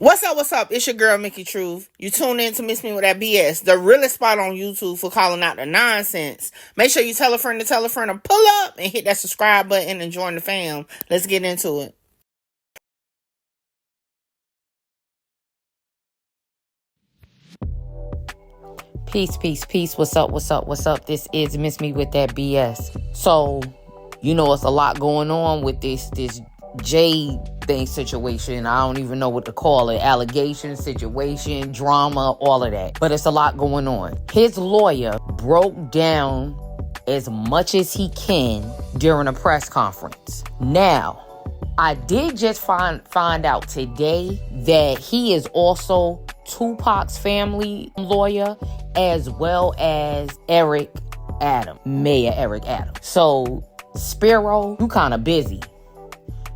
What's up? It's your girl, Mickey Truth. You tune in to Miss Me With That BS, the realest spot on YouTube for calling out the nonsense. Make sure you tell a friend to pull up and hit that subscribe button and join the fam. Let's get into it. Peace. What's up? This is Miss Me With That BS. So, it's a lot going on with this Jade thing situation. I don't even know what to call it. Allegation, situation, drama, all of that. But it's a lot going on. His lawyer broke down as much as he can during a press conference. Now, I did just find out today that he is also Tupac's family lawyer, as well as Mayor Eric Adams. So, Spiro, you kind of busy.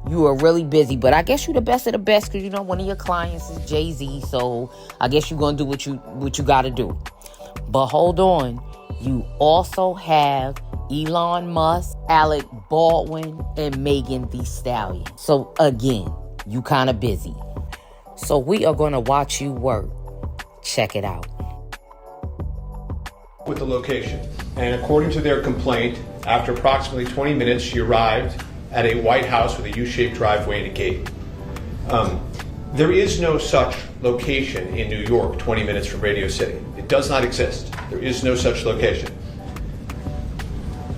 You are really busy, but I guess you the best of the best because, one of your clients is Jay-Z, so I guess you're going to do what you got to do. But hold on. You also have Elon Musk, Alec Baldwin, and Megan Thee Stallion. So, again, you kind of busy. So, we are going to watch you work. Check it out. With the location. And according to their complaint, after approximately 20 minutes, she arrived at a White House with a U-shaped driveway and a gate. There is no such location in New York, 20 minutes from Radio City. It does not exist. There is no such location.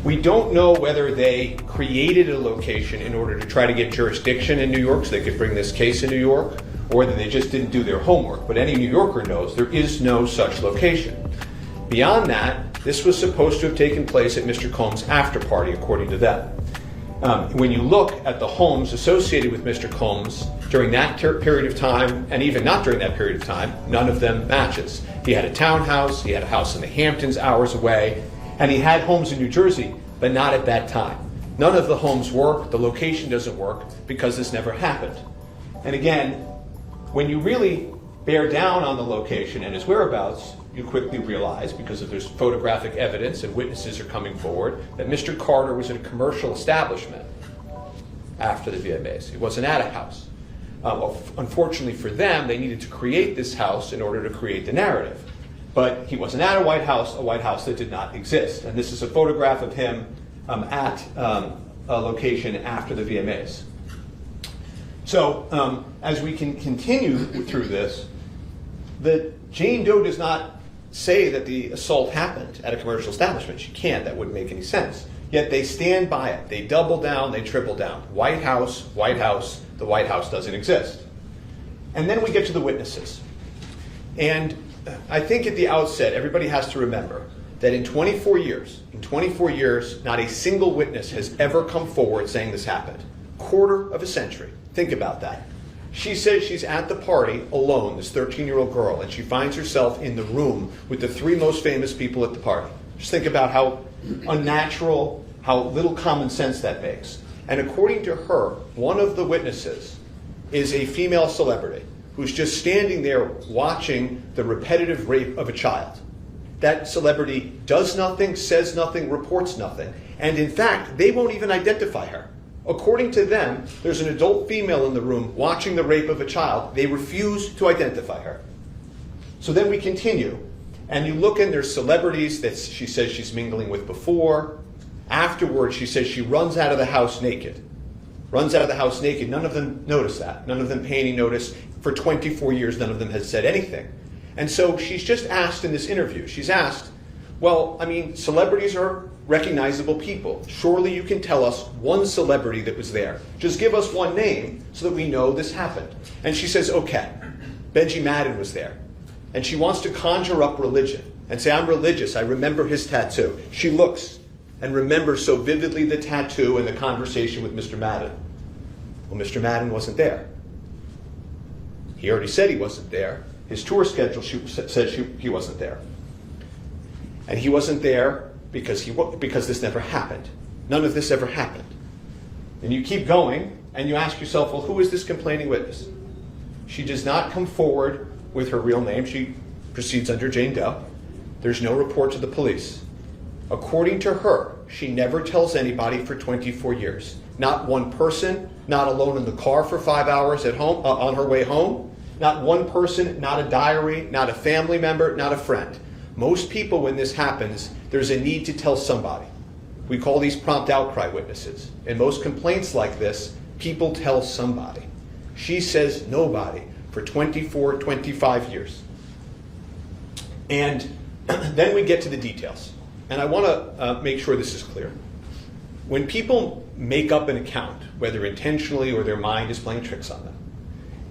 We don't know whether they created a location in order to try to get jurisdiction in New York so they could bring this case in New York, or whether they just didn't do their homework. But any New Yorker knows there is no such location. Beyond that, this was supposed to have taken place at Mr. Combs' after party, according to them. When you look at the homes associated with Mr. Combs during that period of time, and even not during that period of time, none of them matches. He had a townhouse, he had a house in the Hamptons hours away, and he had homes in New Jersey, but not at that time. None of the homes work, the location doesn't work, because this never happened. And again, when you really bear down on the location and his whereabouts, you quickly realize, because there's photographic evidence and witnesses are coming forward, that Mr. Carter was in a commercial establishment after the VMAs. He wasn't at a house. Unfortunately for them, they needed to create this house in order to create the narrative. But he wasn't at a White House that did not exist. And this is a photograph of him at a location after the VMAs. So as we can continue through this, that Jane Doe does not say that the assault happened at a commercial establishment. She can't. That wouldn't make any sense. Yet they stand by it. They double down. They triple down. White House. The White House doesn't exist. And then we get to the witnesses. And I think at the outset, everybody has to remember that in 24 years, not a single witness has ever come forward saying this happened. Quarter of a century. Think about that. She says she's at the party alone, this 13-year-old girl, and she finds herself in the room with the three most famous people at the party. Just think about how unnatural, how little common sense that makes. And according to her, one of the witnesses is a female celebrity who's just standing there watching the repetitive rape of a child. That celebrity does nothing, says nothing, reports nothing. And in fact, they won't even identify her. According to them, there's an adult female in the room watching the rape of a child. They refuse to identify her. So then we continue. And you look and there's celebrities that she says she's mingling with before. Afterwards, she says she runs out of the house naked. None of them notice that. None of them pay any notice. For 24 years, none of them has said anything. And so she's just asked in this interview, she's asked, celebrities are recognizable people. Surely you can tell us one celebrity that was there. Just give us one name so that we know this happened. And she says, okay, Benji Madden was there. And she wants to conjure up religion and say, I'm religious, I remember his tattoo. She looks and remembers so vividly the tattoo and the conversation with Mr. Madden. Well, Mr. Madden wasn't there. He already said he wasn't there. His tour schedule said he wasn't there. And he wasn't there because this never happened. None of this ever happened. And you keep going, and you ask yourself, well, who is this complaining witness? She does not come forward with her real name. She proceeds under Jane Doe. There's no report to the police. According to her, she never tells anybody for 24 years. Not one person, not alone in the car for 5 hours at home, on her way home. Not one person, not a diary, not a family member, not a friend. Most people, when this happens, there's a need to tell somebody. We call these prompt outcry witnesses. In most complaints like this, people tell somebody. She says nobody for 24, 25 years. And then we get to the details. And I want to make sure this is clear. When people make up an account, whether intentionally or their mind is playing tricks on them,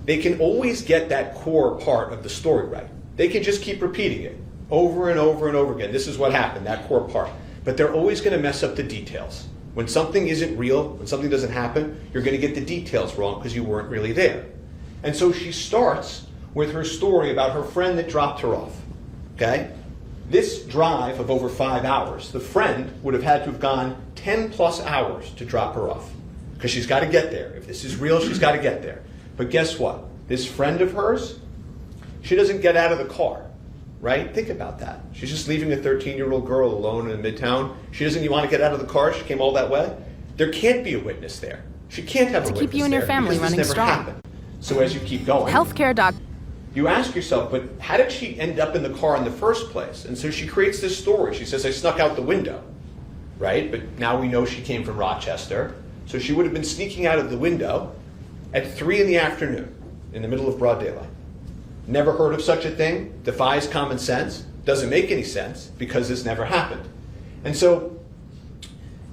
they can always get that core part of the story right. They can just keep repeating it over and over and over again. This is what happened, that core part. But they're always going to mess up the details. When something isn't real, when something doesn't happen, you're going to get the details wrong because you weren't really there. And so she starts with her story about her friend that dropped her off. Okay? This drive of over 5 hours, the friend would have had to have gone 10 plus hours to drop her off because she's got to get there. If this is real, she's got to get there. But guess what? This friend of hers, she doesn't get out of the car, right? Think about that. She's just leaving a 13-year-old girl alone in Midtown. She doesn't even want to get out of the car. She came all that way. There can't be a witness there. She can't have a witness there. To keep you and your family running strong. Happened. So as you keep going, Healthcare doc. you ask yourself, but how did she end up in the car in the first place? And so she creates this story. She says, I snuck out the window, right? But now we know she came from Rochester. So she would have been sneaking out of the window at 3 in the afternoon in the middle of broad daylight. Never heard of such a thing, defies common sense, doesn't make any sense because this never happened. And so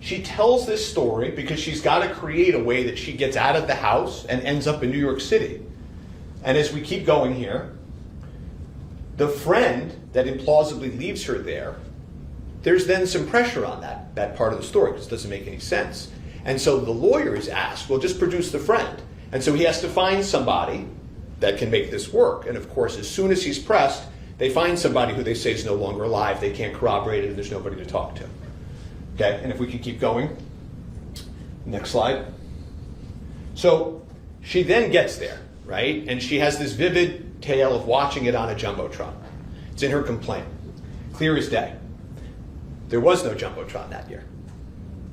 she tells this story because she's got to create a way that she gets out of the house and ends up in New York City. And as we keep going here, the friend that implausibly leaves her there, there's then some pressure on that part of the story because it doesn't make any sense. And so the lawyer is asked, well, just produce the friend. And so he has to find somebody that can make this work. And of course, as soon as he's pressed, they find somebody who they say is no longer alive. They can't corroborate it, and there's nobody to talk to. Okay, and if we can keep going. Next slide. So she then gets there, right? And she has this vivid tale of watching it on a Jumbotron. It's in her complaint. Clear as day. There was no Jumbotron that year.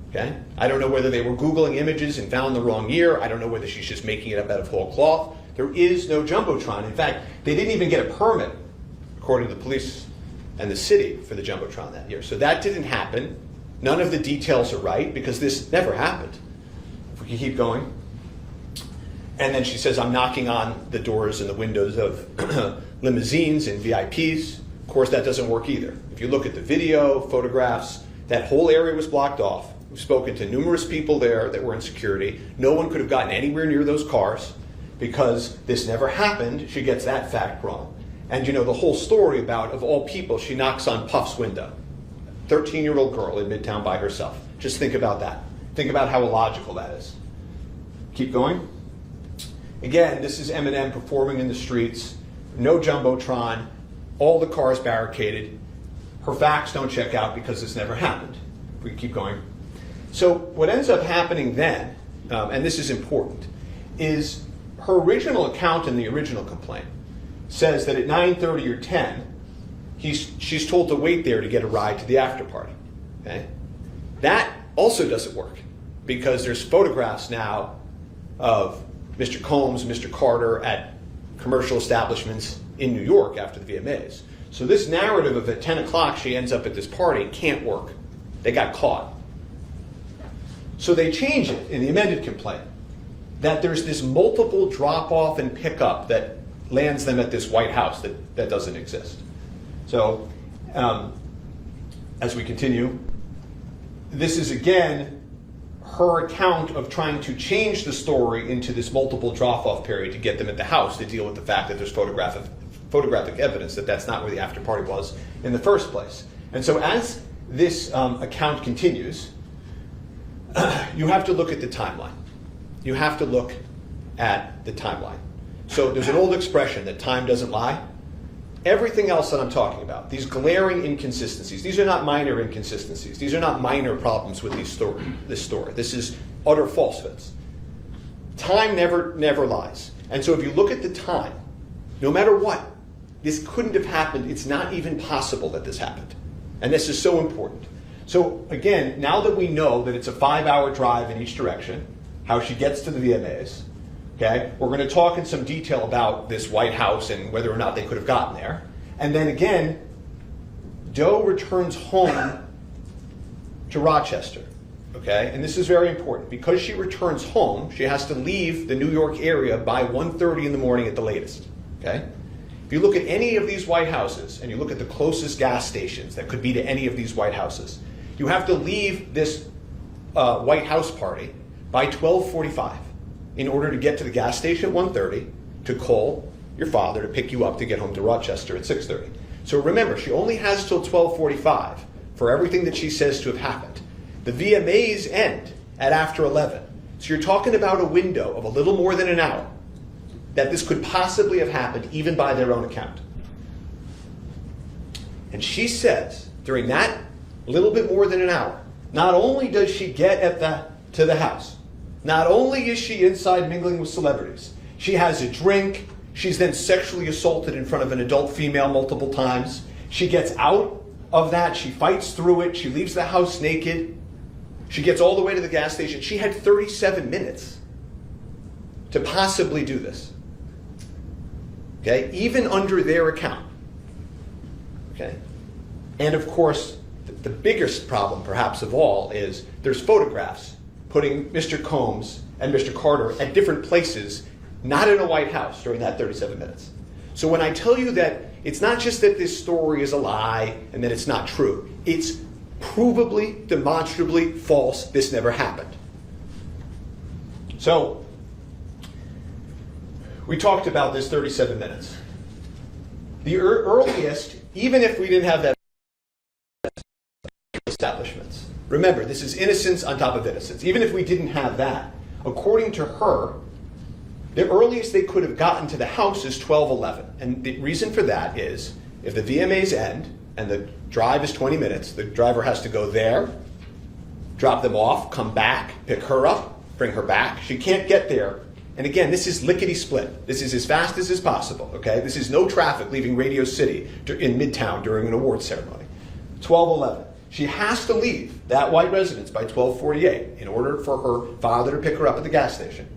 Okay? I don't know whether they were Googling images and found the wrong year. I don't know whether she's just making it up out of whole cloth. There is no Jumbotron. In fact, they didn't even get a permit, according to the police and the city, for the Jumbotron that year. So that didn't happen. None of the details are right because this never happened. If we can keep going. And then she says, I'm knocking on the doors and the windows of limousines and VIPs. Of course, that doesn't work either. If you look at the video, photographs, that whole area was blocked off. We've spoken to numerous people there that were in security. No one could have gotten anywhere near those cars because this never happened. She gets that fact wrong. And you know, the whole story about, of all people, she knocks on Puff's window. 13-year-old girl in Midtown by herself. Just think about that. Think about how illogical that is. Keep going. Again, this is Eminem performing in the streets. No Jumbotron. All the cars barricaded. Her facts don't check out because this never happened. We can keep going. So what ends up happening then, and this is important, is her original account in the original complaint says that at 9:30 or 10, she's told to wait there to get a ride to the after party. Okay? That also doesn't work because there's photographs now of Mr. Combs, Mr. Carter at commercial establishments in New York after the VMAs. So this narrative of at 10 o'clock she ends up at this party can't work. They got caught. So they change it in the amended complaint that there's this multiple drop-off and pickup that lands them at this White House that doesn't exist. So as we continue, this is again her account of trying to change the story into this multiple drop-off period to get them at the house to deal with the fact that there's photographic evidence that that's not where the after party was in the first place. And so as this account continues, you have to look at the timeline. You have to look at the timeline. So there's an old expression that time doesn't lie. Everything else that I'm talking about, these glaring inconsistencies, these are not minor inconsistencies. These are not minor problems with this story. This is utter falsehoods. Time never lies. And so if you look at the time, no matter what, this couldn't have happened. It's not even possible that this happened. And this is so important. So again, now that we know that it's a 5-hour drive in each direction, how she gets to the VMAs, Okay? We're going to talk in some detail about this White House and whether or not they could have gotten there. And then again, Doe returns home to Rochester. Okay? And this is very important. Because she returns home, she has to leave the New York area by 1:30 in the morning at the latest. Okay? If you look at any of these White Houses and you look at the closest gas stations that could be to any of these White Houses, you have to leave this White House party by 12:45 in order to get to the gas station at 1:30 to call your father to pick you up to get home to Rochester at 6:30. So remember, she only has till 12:45 for everything that she says to have happened. The VMAs end at after 11. So you're talking about a window of a little more than an hour that this could possibly have happened even by their own account. And she says during that little bit more than an hour, not only does she get to the house, not only is she inside mingling with celebrities, she has a drink, she's then sexually assaulted in front of an adult female multiple times. She gets out of that, she fights through it, she leaves the house naked, she gets all the way to the gas station. She had 37 minutes to possibly do this. Okay, even under their account. Okay, and of course, the biggest problem perhaps of all is there's photographs putting Mr. Combs and Mr. Carter at different places, not in a White House during that 37 minutes. So when I tell you that it's not just that this story is a lie and that it's not true, it's provably, demonstrably false. This never happened. So we talked about this 37 minutes. The earliest, even if we didn't have that establishments. Remember, this is innocence on top of innocence. Even if we didn't have that, according to her, the earliest they could have gotten to the house is 12:11. And the reason for that is if the VMAs end and the drive is 20 minutes, the driver has to go there, drop them off, come back, pick her up, bring her back. She can't get there. And again, this is lickety-split. This is as fast as is possible, okay? This is no traffic leaving Radio City in Midtown during an awards ceremony. 12:11. She has to leave that white residence by 12:48 in order for her father to pick her up at the gas station.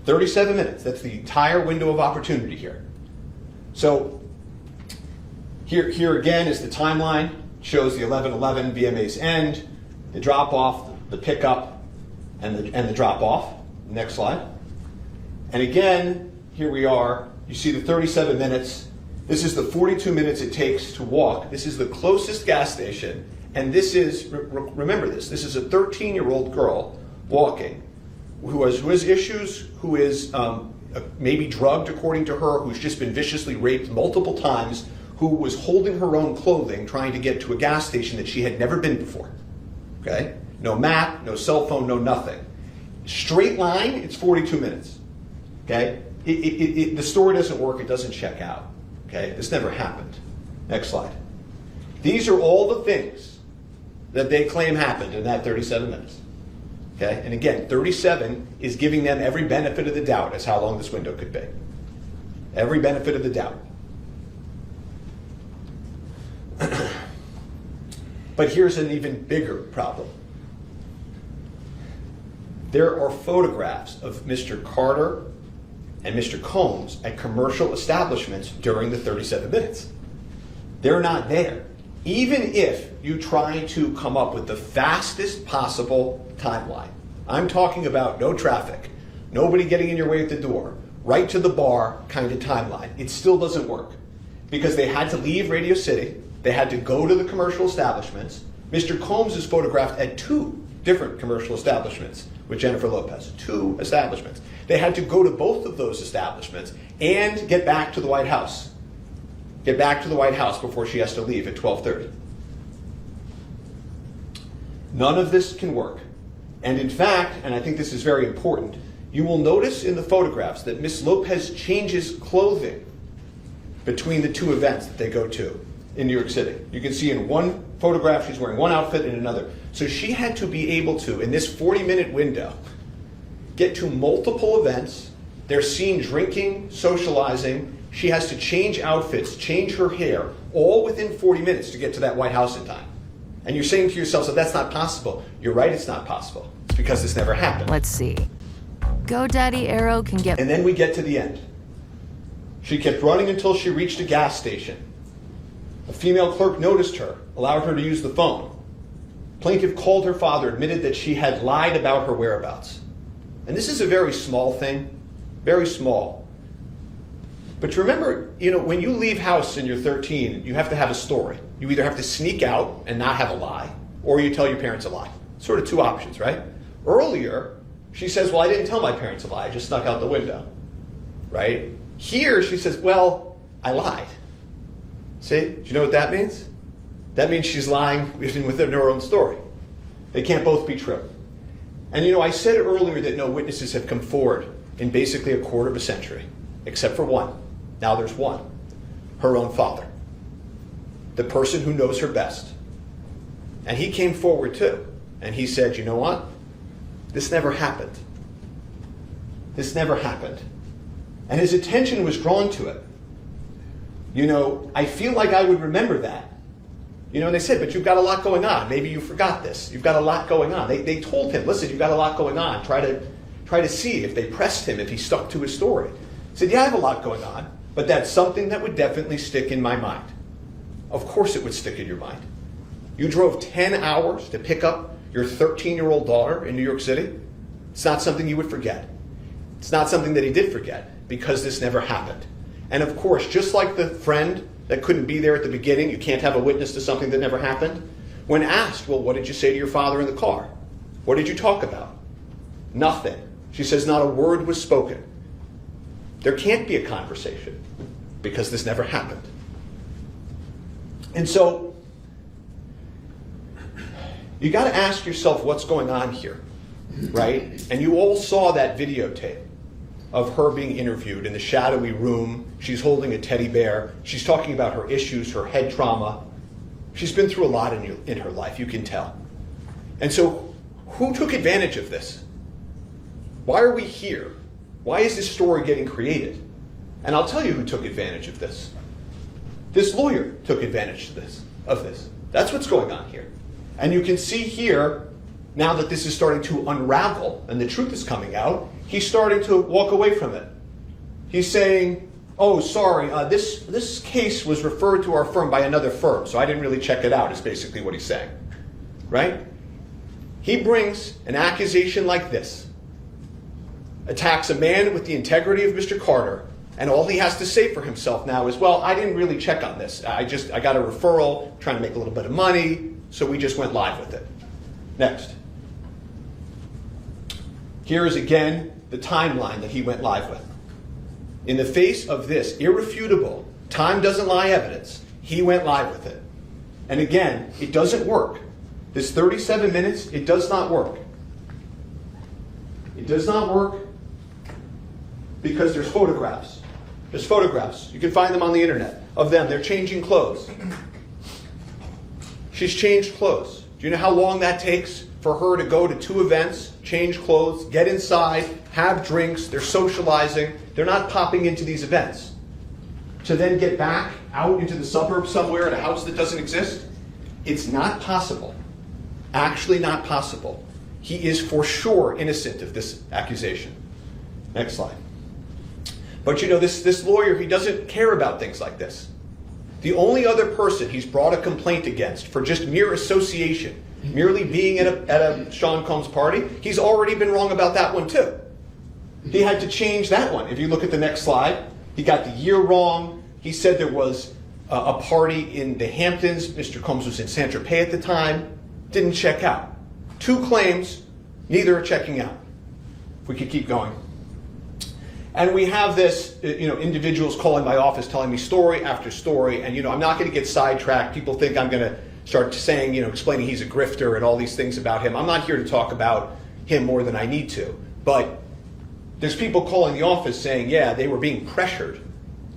37 minutes. That's the entire window of opportunity here. So here again is the timeline. Shows the 11:11 VMAs end, the drop off, the pickup, and the drop off. Next slide. And again, here we are. You see the 37 minutes. This is the 42 minutes it takes to walk. This is the closest gas station. And this is, remember this is a 13-year-old girl walking who has issues, who is maybe drugged according to her, who's just been viciously raped multiple times, who was holding her own clothing trying to get to a gas station that she had never been before. Okay? No map, no cell phone, no nothing. Straight line, it's 42 minutes. Okay? The story doesn't work, it doesn't check out. Okay? This never happened. Next slide. These are all the things that they claim happened in that 37 minutes. Okay? And again, 37 is giving them every benefit of the doubt as how long this window could be. Every benefit of the doubt. But here's an even bigger problem. There are photographs of Mr. Carter and Mr. Combs at commercial establishments during the 37 minutes. They're not there. Even if you try to come up with the fastest possible timeline, I'm talking about no traffic, nobody getting in your way at the door, right to the bar kind of timeline, it still doesn't work. Because they had to leave Radio City, they had to go to the commercial establishments. Mr. Combs is photographed at 2 different commercial establishments with Jennifer Lopez, 2 establishments. They had to go to both of those establishments and get back to the White House. Get back to the White House before she has to leave at 12:30. None of this can work. And in fact, and I think this is very important, you will notice in the photographs that Miss Lopez changes clothing between the 2 events that they go to in New York City. You can see in one photograph she's wearing one outfit and another. So she had to be able to, in this 40-minute window, get to multiple events. They're seen drinking, socializing. She has to change outfits, change her hair, all within 40 minutes to get to that White House in time. And you're saying to yourself, so that's not possible. You're right, it's not possible. It's because this never happened. Let's see. GoDaddy Arrow can get... And then we get to the end. She kept running until she reached a gas station. A female clerk noticed her, allowed her to use the phone. Plaintiff called her father, admitted that she had lied about her whereabouts. And this is a very small thing, very small. But remember, when you leave house and you're 13, you have to have a story. You either have to sneak out and not have a lie, or you tell your parents a lie. Sort of two options, right? Earlier, she says, well, I didn't tell my parents a lie, I just snuck out the window, right? Here, she says, well, I lied. See, do you know what that means? That means she's lying within her own story. They can't both be true. And I said earlier that no witnesses have come forward in basically a quarter of a century, except for one. Now there's one. Her own father. The person who knows her best. And he came forward too. And he said, you know what? This never happened. This never happened. And his attention was drawn to it. I feel like I would remember that. And they said, but you've got a lot going on. Maybe you forgot this. You've got a lot going on. They told him, listen, you've got a lot going on. Try to see if they pressed him, if he stuck to his story. He said, yeah, I have a lot going on, but that's something that would definitely stick in my mind. Of course it would stick in your mind. You drove 10 hours to pick up your 13-year-old daughter in New York City. It's not something you would forget. It's not something that he did forget, because this never happened. And of course, just like the friend that couldn't be there at the beginning, you can't have a witness to something that never happened. When asked, well, what did you say to your father in the car? What did you talk about? Nothing. She says not a word was spoken. There can't be a conversation because this never happened. And so, you got to ask yourself what's going on here, right? And you all saw that videotape of her being interviewed in the shadowy room. She's holding a teddy bear. She's talking about her issues, her head trauma. She's been through a lot in her life, you can tell. And so, who took advantage of this? Why are we here? Why is this story getting created? And I'll tell you who took advantage of this. This lawyer took advantage of this. That's what's going on here. And you can see here, now that this is starting to unravel and the truth is coming out, he's starting to walk away from it. He's saying, oh, sorry, this case was referred to our firm by another firm, so I didn't really check it out, is basically what he's saying. Right? He brings an accusation like this, attacks a man with the integrity of Mr. Carter, and all he has to say for himself now is, well, I didn't really check on this. I got a referral, trying to make a little bit of money, so we just went live with it. Next. Here is again the timeline that he went live with. In the face of this irrefutable, time doesn't lie evidence, he went live with it. And again, it doesn't work. This 37 minutes, it does not work. It does not work because there's photographs. There's photographs. You can find them on the internet of them. They're changing clothes. She's changed clothes. Do you know how long that takes for her to go to 2 events, change clothes, get inside, have drinks, they're socializing, they're not popping into these events. To then get back out into the suburbs somewhere at a house that doesn't exist? It's not possible. Actually not possible. He is for sure innocent of this accusation. Next slide. But this lawyer, he doesn't care about things like this. The only other person he's brought a complaint against for just mere association, merely being at a Sean Combs party, he's already been wrong about that one too. He had to change that one. If you look at the next slide, he got the year wrong. He said there was a party in the Hamptons. Mr. Combs was in Saint-Tropez at the time. Didn't check out. 2 claims, neither are checking out. If we could keep going. And we have this, individuals calling my office telling me story after story. And, I'm not going to get sidetracked. People think I'm going to start saying, explaining he's a grifter and all these things about him. I'm not here to talk about him more than I need to. But there's people calling the office saying, yeah, they were being pressured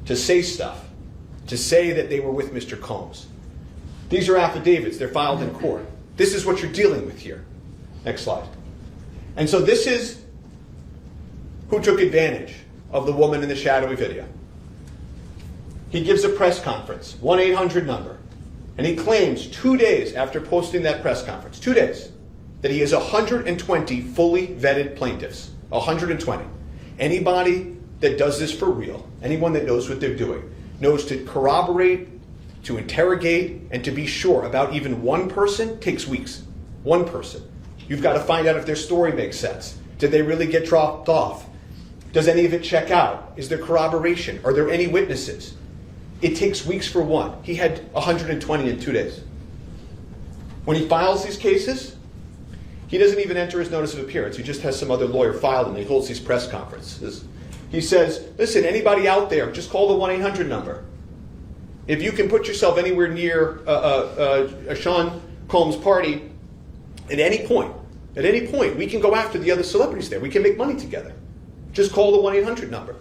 to say stuff, to say that they were with Mr. Combs. These are affidavits. They're filed in court. This is what you're dealing with here. Next slide. And so this is who took advantage of the woman in the shadowy video. He gives a press conference, 1-800 number, and he claims 2 days after posting that press conference, 2 days, that he has 120 fully vetted plaintiffs. 120. Anybody that does this for real, anyone that knows what they're doing, knows to corroborate, to interrogate, and to be sure about even one person takes weeks. One person. You've got to find out if their story makes sense. Did they really get dropped off? Does any of it check out? Is there corroboration? Are there any witnesses? It takes weeks for one. He had 120 in 2 days. When he files these cases, he doesn't even enter his notice of appearance. He just has some other lawyer file them. He holds these press conferences. He says, listen, anybody out there, just call the 1-800 number. If you can put yourself anywhere near a Sean Combs party at any point, we can go after the other celebrities there. We can make money together. Just call the 1-800 number.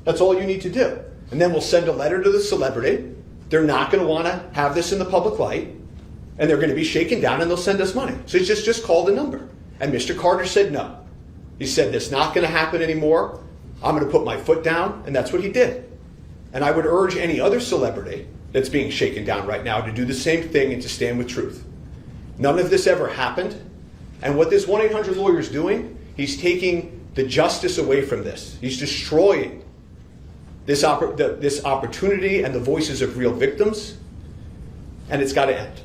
That's all you need to do. And then we'll send a letter to the celebrity. They're not going to want to have this in the public light. And they're going to be shaken down and they'll send us money. So he just called the number. And Mr. Carter said no. He said, that's not going to happen anymore. I'm going to put my foot down. And that's what he did. And I would urge any other celebrity that's being shaken down right now to do the same thing and to stand with truth. None of this ever happened. And what this 1-800 lawyer is doing, he's taking the justice away from this. He's destroying this opportunity and the voices of real victims. And it's got to end.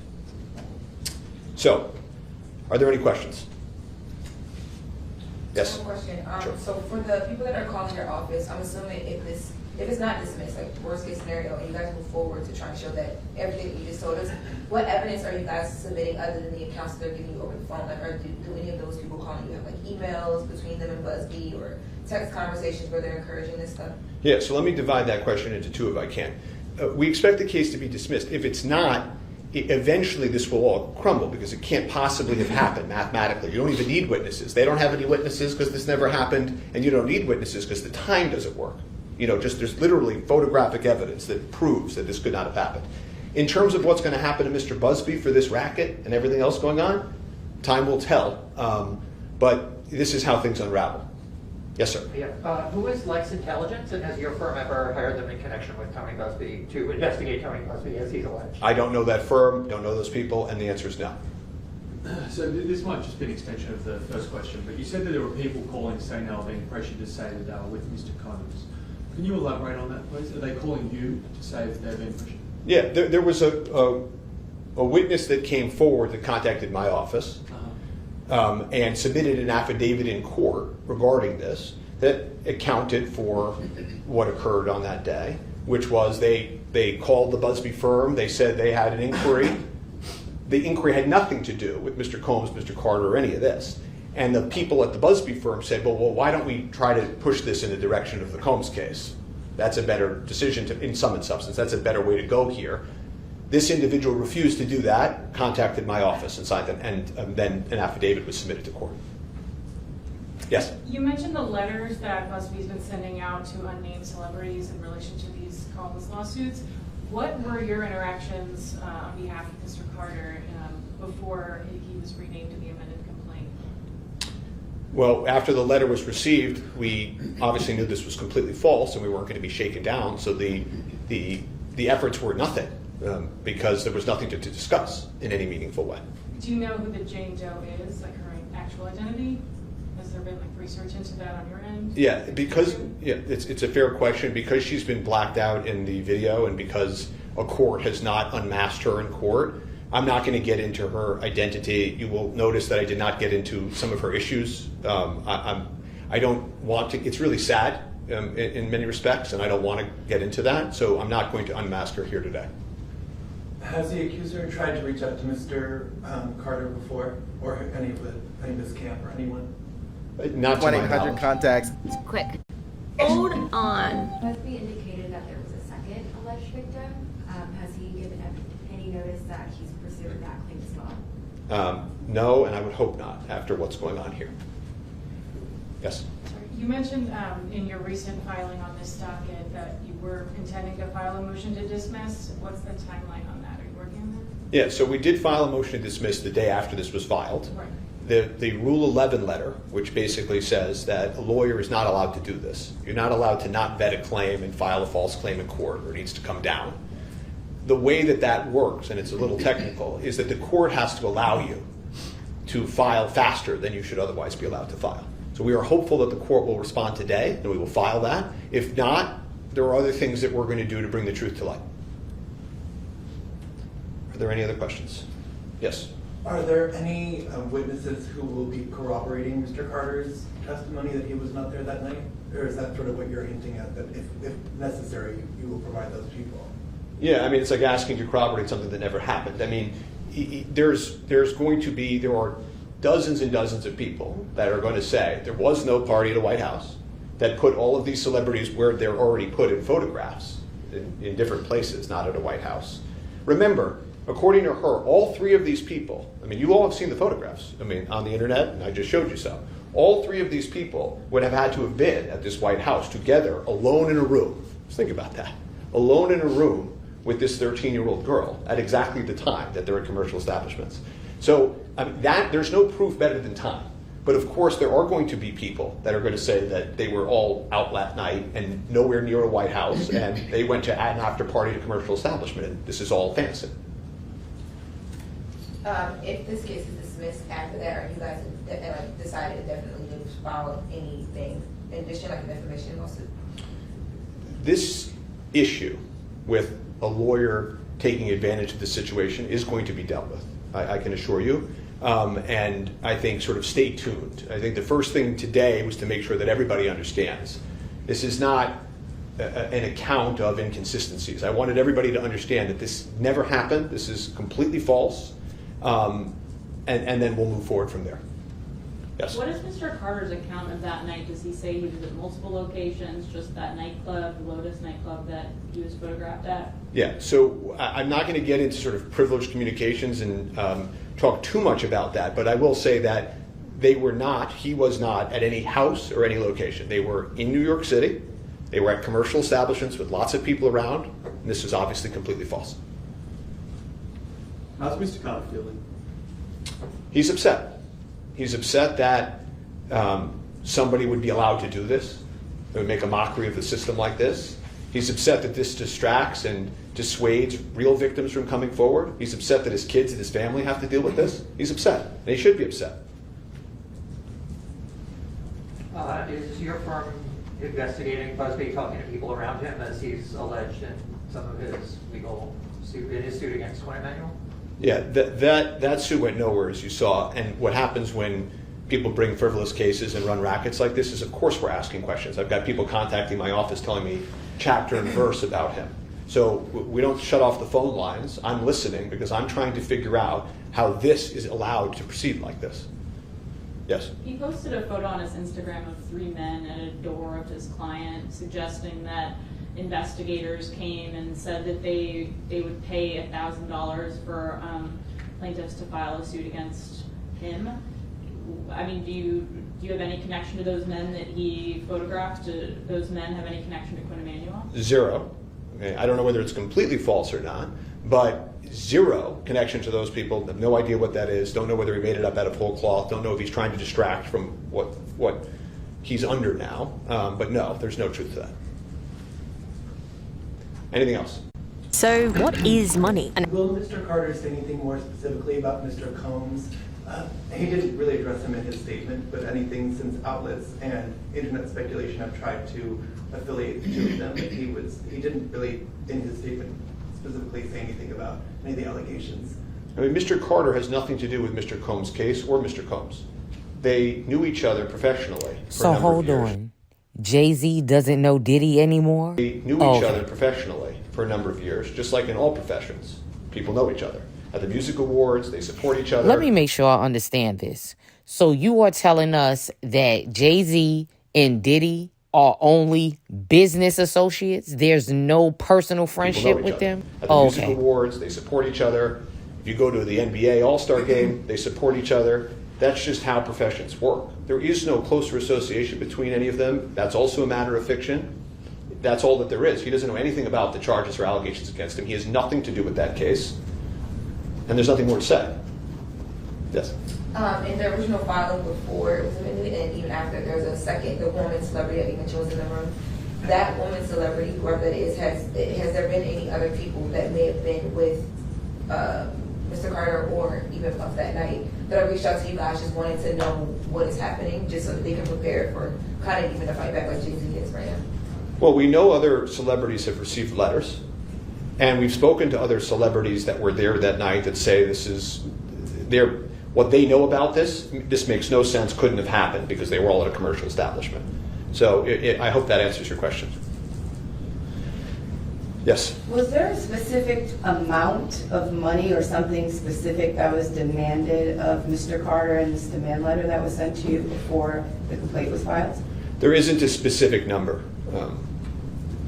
So, are there any questions? Yes? One question. Sure. So for the people that are calling your office, I'm assuming if it's not dismissed, like worst case scenario, and you guys move forward to try and show that everything that you just told us, what evidence are you guys submitting other than the accounts they're giving you over the phone? Like, do any of those people calling you have like emails between them and Busby or text conversations where they're encouraging this stuff? Yeah, so let me divide that question into two if I can. We expect the case to be dismissed. If it's not, eventually this will all crumble because it can't possibly have happened mathematically. You don't even need witnesses. They don't have any witnesses because this never happened, and you don't need witnesses because the time doesn't work. There's literally photographic evidence that proves that this could not have happened. In terms of what's going to happen to Mr. Busby for this racket and everything else going on, time will tell. But this is how things unravel. Yes, sir. Yeah. Who is Lex Intelligence, and has your firm ever hired them in connection with Tony Busby to investigate Tony Busby as he's alleged? I don't know that firm, don't know those people, and the answer is no. So this might just be an extension of the first question, but you said that there were people calling saying they were being pressured to say that they were with Mr. Combs. Can you elaborate on that, please? Are they calling you to say if they're being pressured? Yeah, there was a witness that came forward that contacted my office and submitted an affidavit in court regarding this that accounted for what occurred on that day, which was they called the Busby firm. They said they had an inquiry. The inquiry had nothing to do with Mr. Combs, Mr. Carter, or any of this. And the people at the Busby firm said, well, why don't we try to push this in the direction of the Combs case? That's a better decision in sum and substance. That's a better way to go here. This individual refused to do that, contacted my office and signed them, and then an affidavit was submitted to court. Yes? You mentioned the letters that Busby's been sending out to unnamed celebrities in relation to these Combs lawsuits. What were your interactions on behalf of Mr. Carter before he was renamed to the amended complaint? Well, after the letter was received, we obviously knew this was completely false and we weren't going to be shaken down. So the efforts were nothing because there was nothing to discuss in any meaningful way. Do you know who the Jane Doe is, like her actual identity? Has there been like research into that on your end? Yeah, because it's a fair question. Because she's been blacked out in the video and because a court has not unmasked her in court, I'm not going to get into her identity. You will notice that I did not get into some of her issues. I don't want to. It's really sad in many respects, and I don't want to get into that. So I'm not going to unmask her here today. Has the accuser tried to reach out to Mr. Carter before, or any of his camp, or anyone? Not to my 1-800 knowledge. contacts. Quick. Hold on. Busby indicated that there was a second alleged victim. Has he given any notice that he's pursuing that claim as well? No, and I would hope not after what's going on here. Yes? You mentioned in your recent filing on this docket that you were intending to file a motion to dismiss. What's the timeline on that? Are you working on that? Yeah, so we did file a motion to dismiss the day after this was filed. Right. The Rule 11 letter, which basically says that a lawyer is not allowed to do this. You're not allowed to not vet a claim and file a false claim in court, or it needs to come down. The way that works, and it's a little technical, is that the court has to allow you to file faster than you should otherwise be allowed to file. So we are hopeful that the court will respond today, and we will file that. If not, there are other things that we're going to do to bring the truth to light. Are there any other questions? Yes. Are there any witnesses who will be corroborating Mr. Carter's testimony that he was not there that night? Or is that sort of what you're hinting at, that if necessary, you will provide those people? Yeah, I mean, it's like asking to corroborate something that never happened. I mean, there are dozens and dozens of people that are going to say there was no party at the White House, that put all of these celebrities where they're already put in photographs in different places, not at a White House. Remember, according to her, all three of these people, I mean, you all have seen the photographs, I mean, on the internet, and I just showed you some. All three of these people would have had to have been at this White House together, alone in a room. Just think about that. Alone in a room with this 13-year-old girl at exactly the time that they're at commercial establishments. So I mean, there's no proof better than time. But of course, there are going to be people that are going to say that they were all out that night and nowhere near a White House, and they went to an after party at a commercial establishment, and this is all fantasy. If this case is dismissed after that, are you guys decided indefinitely to file anything in addition, like an information lawsuit? This issue with a lawyer taking advantage of the situation is going to be dealt with, I can assure you. And I think sort of stay tuned. I think the first thing today was to make sure that everybody understands this is not an account of inconsistencies. I wanted everybody to understand that this never happened. This is completely false. And then we'll move forward from there. Yes? What is Mr. Carter's account of that night? Does he say he was at multiple locations, just that nightclub, the Lotus nightclub that he was photographed at? Yeah, so I'm not going to get into sort of privileged communications and talk too much about that, but I will say that he was not at any house or any location. They were in New York City. They were at commercial establishments with lots of people around, and this is obviously completely false. How's Mr. Carter feeling? He's upset. He's upset that somebody would be allowed to do this. They would make a mockery of the system like this. He's upset that this distracts and dissuades real victims from coming forward. He's upset that his kids and his family have to deal with this. He's upset, and he should be upset. Is your firm investigating Busby talking to people around him as he's alleged in some of his legal suit, in his suit against Gwen Emanuel? Yeah, that suit went nowhere, as you saw. And what happens when people bring frivolous cases and run rackets like this is, of course, we're asking questions. I've got people contacting my office telling me chapter and verse about him. So we don't shut off the phone lines. I'm listening because I'm trying to figure out how this is allowed to proceed like this. Yes? He posted a photo on his Instagram of 3 men at a door of his client, suggesting that investigators came and said that they would pay $1,000 for plaintiffs to file a suit against him. I mean, do you have any connection to those men that he photographed? Do those men have any connection to Gwen Emanuel? Zero. Okay, I don't know whether it's completely false or not, but zero connection to those people. Have no idea what that is. Don't know whether he made it up out of whole cloth. Don't know if he's trying to distract from what he's under now. But no, there's no truth to that. Anything else? So what is money? Will Mr. Carter say anything more specifically about Mr. Combs? He didn't really address him in his statement, but anything since outlets and internet speculation have tried to affiliate the two of them, he didn't really, in his statement, specifically say anything about any of the allegations. I mean, Mr. Carter has nothing to do with Mr. Combs' case or Mr. Combs. They knew each other professionally for So a number hold of years. on. Jay-Z doesn't know Diddy anymore? They knew each other professionally for a number of years, just like in all professions. People know each other. At the music awards, they support each other. Let me make sure I understand this. So you are telling us that Jay-Z and Diddy are only business associates? There's no personal friendship with them? At the music awards, they support each other. If you go to the NBA All-Star game, they support each other. That's just how professions work. There is no closer association between any of them. That's also a matter of fiction. That's all that there is. He doesn't know anything about the charges or allegations against him. He has nothing to do with that case. And there's nothing more to say. Yes? In the original filing before it was amended, and even after, there's a second, the woman celebrity that you mentioned was in the room. That woman celebrity, whoever that is, has there been any other people that may have been with Mr. Carter or even Puff that night that have reached out to you guys just wanting to know what is happening, just so that they can prepare for kind of even a fight back like Jay-Z is right now? Well, we know other celebrities have received letters, and we've spoken to other celebrities that were there that night that say this is what they know about this. This makes no sense, couldn't have happened because they were all at a commercial establishment. So I hope that answers your question. Yes? Was there a specific amount of money or something specific that was demanded of Mr. Carter in this demand letter that was sent to you before the complaint was filed? There isn't a specific number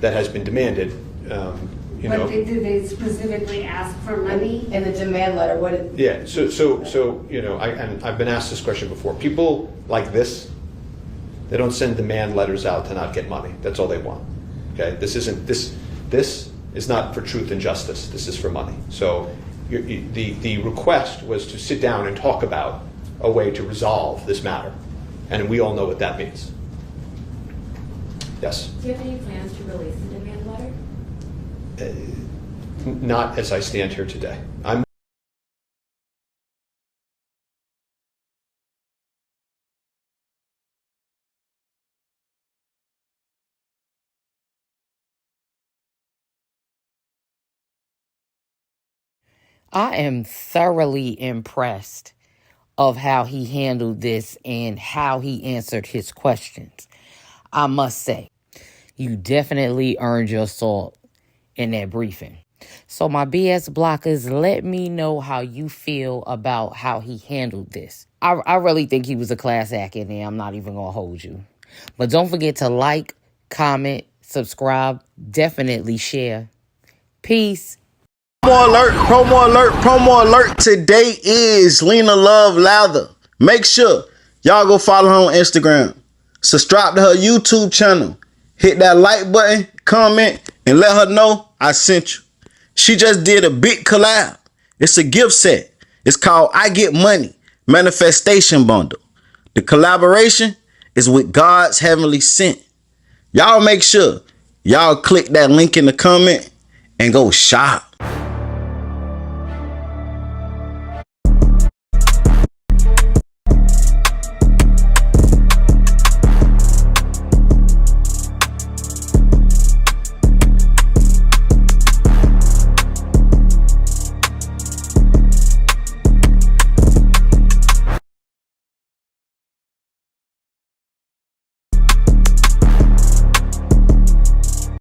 that has been demanded. But did they specifically ask for money? In the demand letter, what did... Yeah, so and I've been asked this question before. People like this, they don't send demand letters out to not get money. That's all they want. Okay, this is not for truth and justice. This is for money. So the request was to sit down and talk about a way to resolve this matter, and we all know what that means. Yes? Do you have any plans to release the demand letter? Not as I stand here today. I am thoroughly impressed of how he handled this and how he answered his questions. I must say, you definitely earned your salt in that briefing. So my BS blockers, let me know how you feel about how he handled this. I really think he was a class act in there. I'm not even going to hold you. But don't forget to like, comment, subscribe, definitely share. Peace. Promo alert, promo alert, promo alert. Today is Lena Love Lather. Make sure y'all go follow her on Instagram. Subscribe to her YouTube channel. Hit that like button, comment, and let her know I sent you. She just did a big collab. It's a gift set. It's called I Get Money Manifestation Bundle. The collaboration is with God's Heavenly Sent. Y'all make sure y'all click that link in the comment and go shop.